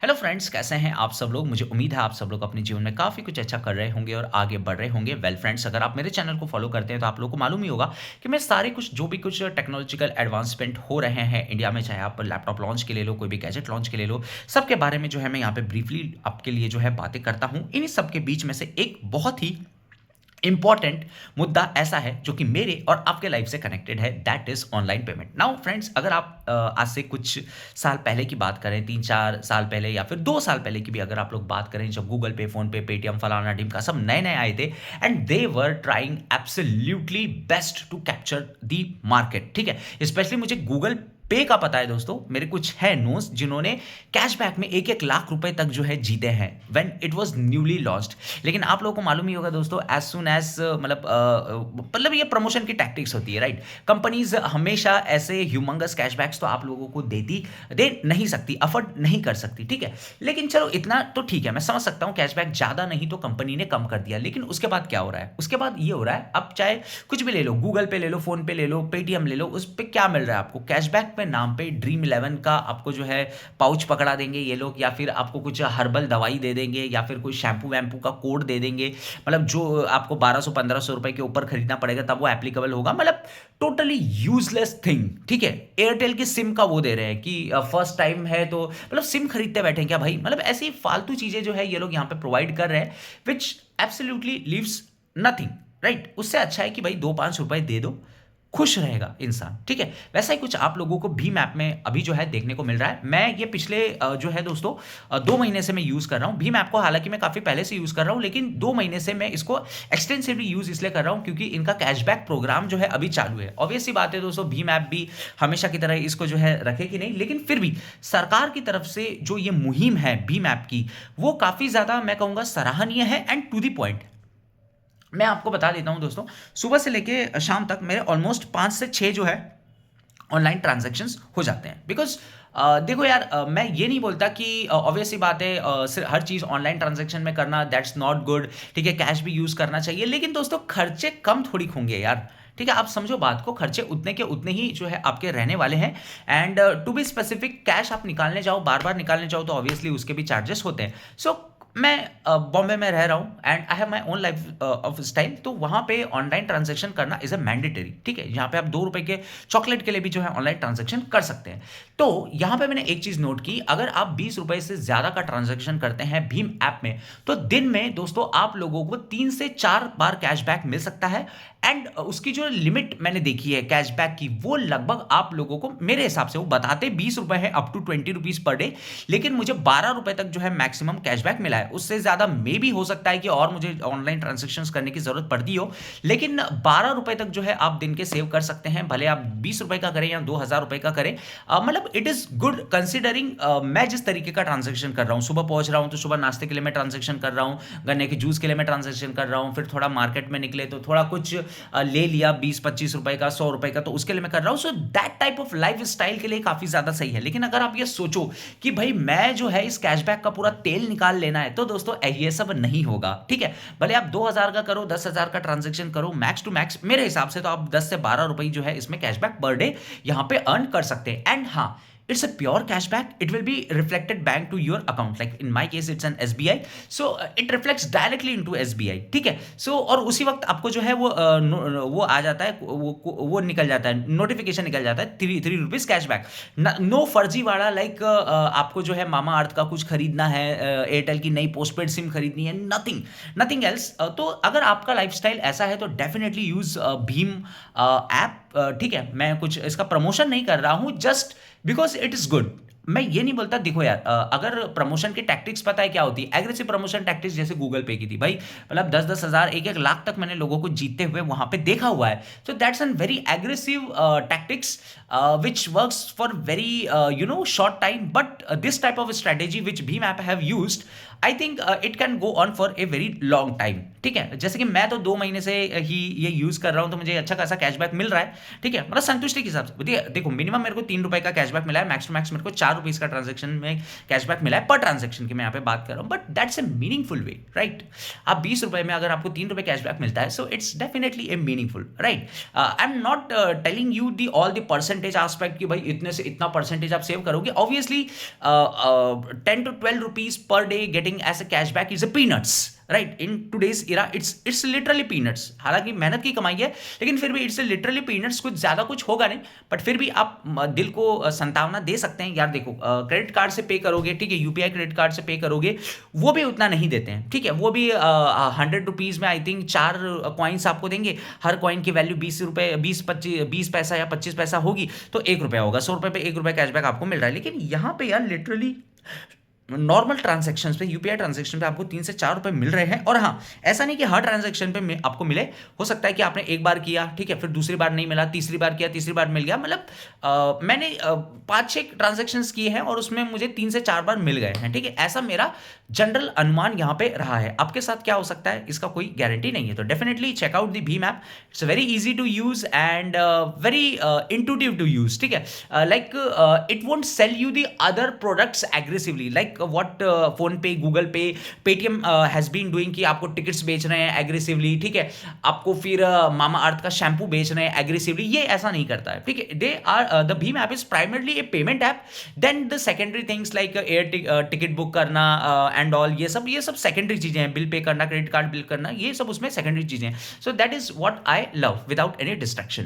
Hello friends, कैसे हैं आप सब लोग। मुझे उम्मीद है आप सब लोग अपने जीवन में काफ़ी कुछ अच्छा कर रहे होंगे और आगे बढ़ रहे होंगे। वेल फ्रेंड्स, अगर आप मेरे चैनल को फॉलो करते हैं तो आप लोगों को मालूम ही होगा कि मैं सारे कुछ जो भी कुछ टेक्नोलॉजिकल एडवांसमेंट हो रहे हैं इंडिया में, चाहे आप लैपटॉप लॉन्च के ले लो, कोई भी गैजेट लॉन्च के ले लो, सबके बारे में जो है मैं यहाँ पे ब्रीफली आपके लिए जो है बातें करता हूँ। इन्हीं सब के बीच में से एक बहुत ही इंपॉर्टेंट मुद्दा ऐसा है जो कि मेरे और आपके लाइफ से कनेक्टेड है, that is online payment. Now friends, अगर आप आज से कुछ साल पहले की बात करें, 3-4 साल पहले या फिर 2 साल पहले की भी अगर आप लोग बात करें, जब गूगल पे, फोन पे, पेटीएम, फलाना ढिमका सब नए नए आए थे and they were trying absolutely best to capture the market. ठीक है, स्पेशली मुझे गूगल पे का पता है दोस्तों, मेरे कुछ है नोस जिन्होंने कैशबैक में 1-1 लाख रुपए तक जो है जीते हैं when it was newly launched. लेकिन आप लोगों को मालूम ही होगा दोस्तों, एज सुन एज मतलब ये प्रमोशन की टैक्टिक्स होती है, राइट। कंपनीज हमेशा ऐसे ह्यूमंगस कैशबैक्स तो आप लोगों को दे नहीं सकती, अफोर्ड नहीं कर सकती, ठीक है। लेकिन चलो इतना तो ठीक है, मैं समझ सकता हूँ कैशबैक ज्यादा नहीं तो कंपनी ने कम कर दिया। लेकिन उसके बाद क्या हो रहा है, उसके बाद ये हो रहा है, अब चाहे कुछ भी ले लो, गूगल पे ले लो, फोन पे ले लो, पेटीएम ले लो, उस पर क्या मिल रहा है आपको कैशबैक पे नाम पे ड्रीम इलेवन का आपको जो है पाउच पकड़ा देंगे ये लोग, या फिर आपको कुछ हर्बल दवाई दे देंगे, या फिर कोई शैम्पू वैम्पू का कोड दे देंगे। मतलब जो आपको 1200-1500 रुपए के ऊपर खरीदना पड़ेगा तब वो एप्लीकेबल होगा। मतलब टोटली यूजलेस थिंग, ठीक है। एयरटेल की सिम का वो दे रहे हैं कि फर्स्ट टाइम है तो मतलब सिम खरीदते बैठे क्या भाई। मतलब ऐसी फालतू चीजें जो है ये लोग यहाँ पे प्रोवाइड कर रहे हैं, विच एब्सोल्युटली लीव्स नथिंग, राइट। उससे अच्छा है कि भाई 2-5 रुपए दे दो, खुश रहेगा इंसान, ठीक है। वैसा ही कुछ आप लोगों को भीम ऐप में अभी जो है देखने को मिल रहा है। मैं ये पिछले जो है दोस्तों 2 महीने से मैं यूज कर रहा हूँ भीम ऐप को। हालांकि मैं काफी पहले से यूज कर रहा हूँ, लेकिन 2 महीने से मैं इसको एक्सटेंसिवली यूज इसलिए कर रहा हूँ क्योंकि इनका कैशबैक प्रोग्राम जो है अभी चालू है। ऑब्वियसली बात है दोस्तों, भीम ऐप भी हमेशा की तरह इसको जो है रखेगी नहीं, लेकिन फिर भी सरकार की तरफ से जो ये मुहिम है भीम ऐप की, वो काफी ज्यादा मैं कहूंगा सराहनीय है एंड टू दी पॉइंट। मैं आपको बता देता हूं दोस्तों, सुबह से लेके शाम तक मेरे ऑलमोस्ट 5 से 6 जो है ऑनलाइन ट्रांजैक्शंस हो जाते हैं। बिकॉज देखो यार, मैं ये नहीं बोलता कि ऑब्वियस सी बात है हर चीज़ ऑनलाइन ट्रांजैक्शन में करना दैट्स नॉट गुड, ठीक है। कैश भी यूज़ करना चाहिए, लेकिन दोस्तों खर्चे कम थोड़ी होंगे यार, ठीक है। आप समझो बात को, खर्चे उतने के उतने ही जो है आपके रहने वाले हैं। And to be specific, cash आप निकालने जाओ, बार बार निकालने जाओ तो ऑब्वियसली उसके भी चार्जेस होते हैं। सो मैं बॉम्बे में रह रहा हूँ and I have my own life of style, तो वहाँ पे ऑनलाइन ट्रांजेक्शन करना इज अ मैंडेटरी, ठीक है। यहाँ पे आप 2 रुपए के चॉकलेट के लिए भी जो है ऑनलाइन ट्रांजेक्शन कर सकते हैं। तो यहाँ पे मैंने एक चीज नोट की, अगर आप 20 रुपए से ज्यादा का ट्रांजेक्शन करते हैं भीम ऐप में, तो दिन में दोस्तों आप लोगों को 3 से 4 बार कैशबैक मिल सकता है। एंड उसकी जो लिमिट मैंने देखी है कैशबैक की, वो लगभग आप लोगों को, मेरे हिसाब से वो बताते 20 रुपए है up to 20 rupees per day, लेकिन मुझे 12 रुपए तक जो है मैक्सिमम कैशबैक मिला है। उससे ज्यादा मे भी हो सकता है कि और मुझे ऑनलाइन ट्रांजेक्शन करने की जरूरत पड़ती हो, लेकिन 12 रुपए तक जो है आप दिन के सेव कर सकते हैं, भले आप 20 रुपए का करें या 2000 रुपए का करें। मतलब इट इज गुड कंसिडरिंग मैं जिस तरीके का ट्रांजेक्शन कर रहा हूं, सुबह पहुंच रहा हूं तो सुबह नाश्ते के लिए मैं ट्रांजेक्शन कर रहा हूं, गन्ने के जूस के लिए मैं ट्रांजेक्शन कर रहा हूं, फिर थोड़ा मार्केट में निकले तो थोड़ा कुछ ले लिया 20-25 रुपए का, 100 रुपए का, तो उसके लिए मैं कर रहा हूं। So that type of life style के लिए काफी ज्यादा सही है। लेकिन अगर आप ये सोचो कि भाई मैं जो है इस कैशबैक का पूरा तेल निकाल लेना है, तो दोस्तों ये सब नहीं होगा, ठीक है। भले आप 2000 का करो, 10,000 का ट्रांजेक्शन करो, मैक्स टू मैक्स मेरे हिसाब से तो आप 10 से 12 रुपए जो है इसमें कैशबैक पर डे यहां पे अर्न कर सकते हैं। एंड हाँ, it's a pure cashback, it will be reflected back to your account, like in my case it's an SBI, so it reflects directly into SBI, ठीक है। so और उसी वक्त आपको जो है वो आ जाता है, वो निकल जाता है, नोटिफिकेशन निकल जाता है, 3 रुपीज कैशबैक। नो फर्जी वाला, लाइक आपको जो है मामा अर्थ का कुछ खरीदना है, एयरटेल की नई पोस्टपेड सिम खरीदनी है, नथिंग नथिंग एल्स। तो अगर आपका लाइफस्टाइल ऐसा है तो डेफिनेटली यूज भीम ऐप, ठीक है। मैं कुछ इसका प्रमोशन नहीं कर रहा हूं, just because it is good. मैं ये नहीं बोलता, देखो यार, अगर प्रमोशन की टैक्टिक्स पता है क्या होती है, एग्रेसिव प्रमोशन टैक्टिक्स जैसे गूगल पे की थी भाई, मतलब 10-10 हजार 1-1 लाख तक मैंने लोगों को जीतते हुए वहां पे देखा हुआ है। So that's an very aggressive tactics which works for very short time, but this type of strategy which Bheem app have used, I think it can go on for a very long time, ठीक है। जैसे कि मैं तो 2 महीने से ही ये use कर रहा हूं, तो मुझे अच्छा खासा कैशबैक मिल रहा है, ठीक है। मतलब संतुष्टि के हिसाब से देखो, मिनिमम मेरे को 3 रुपए का कैशबैक मिला है, मैक्स टू मैक्स मेरे को ₹4 का ट्रांजैक्शन में कैशबैक मिला है पर ट्रांजैक्शन की मैं यहाँ पे बात कर रहा हूँ, but that's a meaningful way, right? आप ₹20 में अगर आपको ₹3 कैशबैक मिलता है, so it's definitely A meaningful, right? I am not telling you the all the percentage aspect कि भाई इतने से इतना परसेंटेज आप सेव करोगे। Obviously 10 to 12 rupees per day getting as a cashback is a peanuts, right? In today's era it's literally peanuts. हालांकि मेहनत की कमाई है, लेकिन फिर भी इट्स लिटरली पीनट्स। कुछ ज्यादा कुछ होगा नहीं, बट फिर भी आप दिल को संतावना दे सकते हैं। यार देखो, क्रेडिट कार्ड से पे करोगे, ठीक है, यूपीआई क्रेडिट कार्ड से पे करोगे, वो भी उतना नहीं देते हैं, ठीक है। वो भी 100 रुपीज में आई थिंक 4 कॉइन्स आपको देंगे। हर कॉइन की वैल्यू 20 रुपए, 20 पैसा या 25 पैसा होगी, तो ₹1 होगा। ₹100 पे ₹1 कैशबैक आपको मिल रहा है। लेकिन यहाँ पे यार लिटरली नॉर्मल ट्रांजैक्शन पे, यूपीआई ट्रांजैक्शन पे आपको ₹3 से ₹4 मिल रहे हैं। और हाँ, ऐसा नहीं कि हर ट्रांजैक्शन पे आपको मिले। हो सकता है कि आपने एक बार किया, ठीक है, फिर दूसरी बार नहीं मिला, तीसरी बार किया, तीसरी बार मिल गया। मतलब मैंने 5-6 ट्रांजैक्शन किए हैं और उसमें मुझे 3 से 4 बार मिल गए हैं, ठीक है। ऐसा मेरा जनरल अनुमान यहाँ पे रहा है। आपके साथ क्या हो सकता है इसका कोई गारंटी नहीं है। तो डेफिनेटली चेकआउट द भीम app. It's very easy to use and very intuitive to use, ठीक है। Like it won't sell you the other products aggressively, like what PhonePe, Google Pay, Paytm has been doing कि आपको tickets बेच रहे हैं aggressively, ठीक है। आपको फिर मामा अर्थ का शैम्पू बेच रहे हैं एग्रेसिवली। ये ऐसा नहीं करता है, ठीक है। दे आर द भीम app is primarily a payment app. Then the secondary things like air ticket book करना एंड ऑल, ये सब सेकेंडरी चीजें हैं। बिल पे करना, क्रेडिट कार्ड बिल करना, ये सब उसमें सेकेंडरी चीजें हैं। So that is what I love without any distraction.